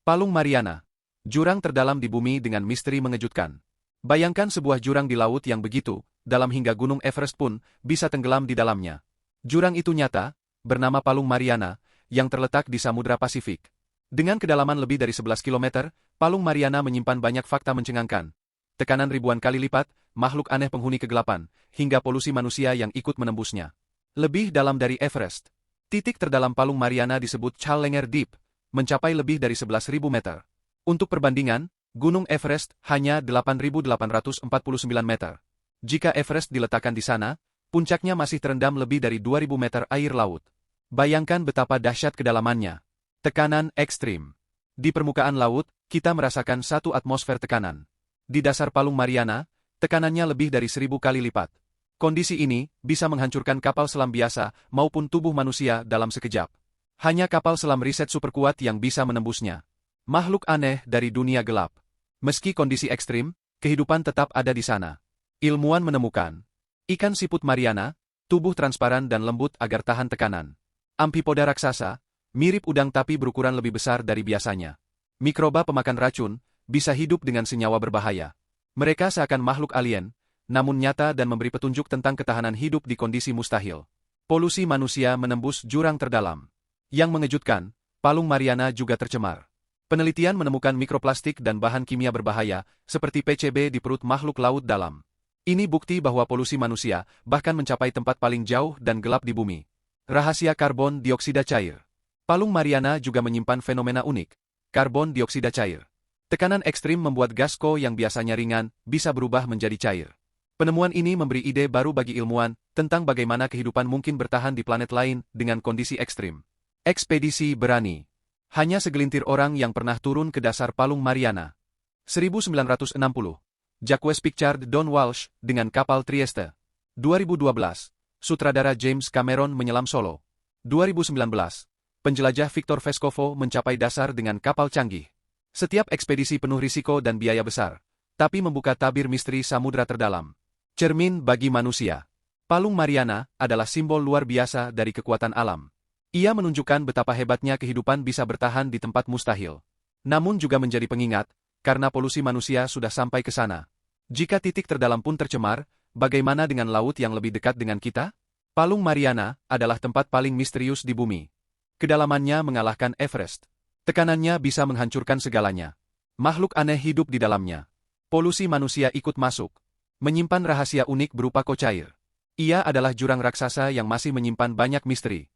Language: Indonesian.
Palung Mariana. Jurang terdalam di bumi dengan misteri mengejutkan. Bayangkan sebuah jurang di laut yang begitu, dalam hingga Gunung Everest pun, bisa tenggelam di dalamnya. Jurang itu nyata, bernama Palung Mariana, yang terletak di Samudra Pasifik. Dengan kedalaman lebih dari 11 km, Palung Mariana menyimpan banyak fakta mencengangkan. Tekanan ribuan kali lipat, makhluk aneh penghuni kegelapan, hingga polusi manusia yang ikut menembusnya. Lebih dalam dari Everest. Titik terdalam Palung Mariana disebut Challenger Deep, mencapai lebih dari 11.000 meter. Untuk perbandingan, Gunung Everest hanya 8.849 meter. Jika Everest diletakkan di sana, puncaknya masih terendam lebih dari 2.000 meter air laut. Bayangkan betapa dahsyat kedalamannya. Tekanan ekstrim. Di permukaan laut, kita merasakan satu atmosfer tekanan. Di dasar Palung Mariana, tekanannya lebih dari 1.000 kali lipat. Kondisi ini bisa menghancurkan kapal selam biasa maupun tubuh manusia dalam sekejap. Hanya kapal selam riset superkuat yang bisa menembusnya. Makhluk aneh dari dunia gelap. Meski kondisi ekstrim, kehidupan tetap ada di sana. Ilmuwan menemukan ikan siput Mariana, tubuh transparan dan lembut agar tahan tekanan. Amfipoda raksasa, mirip udang tapi berukuran lebih besar dari biasanya. Mikroba pemakan racun, bisa hidup dengan senyawa berbahaya. Mereka seakan makhluk alien, namun nyata dan memberi petunjuk tentang ketahanan hidup di kondisi mustahil. Polusi manusia menembus jurang terdalam. Yang mengejutkan, Palung Mariana juga tercemar. Penelitian menemukan mikroplastik dan bahan kimia berbahaya, seperti PCB di perut makhluk laut dalam. Ini bukti bahwa polusi manusia bahkan mencapai tempat paling jauh dan gelap di bumi. Rahasia karbon dioksida cair. Palung Mariana juga menyimpan fenomena unik. Karbon dioksida cair. Tekanan ekstrim membuat gas yang biasanya ringan, bisa berubah menjadi cair. Penemuan ini memberi ide baru bagi ilmuwan tentang bagaimana kehidupan mungkin bertahan di planet lain dengan kondisi ekstrim. Ekspedisi berani. Hanya segelintir orang yang pernah turun ke dasar Palung Mariana. 1960. Jacques Piccard Don Walsh dengan kapal Trieste. 2012. Sutradara James Cameron menyelam solo. 2019. Penjelajah Victor Vescovo mencapai dasar dengan kapal canggih. Setiap ekspedisi penuh risiko dan biaya besar, tapi membuka tabir misteri samudra terdalam. Cermin bagi manusia. Palung Mariana adalah simbol luar biasa dari kekuatan alam. Ia menunjukkan betapa hebatnya kehidupan bisa bertahan di tempat mustahil. Namun juga menjadi pengingat, karena polusi manusia sudah sampai ke sana. Jika titik terdalam pun tercemar, bagaimana dengan laut yang lebih dekat dengan kita? Palung Mariana adalah tempat paling misterius di bumi. Kedalamannya mengalahkan Everest. Tekanannya bisa menghancurkan segalanya. Makhluk aneh hidup di dalamnya. Polusi manusia ikut masuk. Menyimpan rahasia unik berupa cair. Ia adalah jurang raksasa yang masih menyimpan banyak misteri.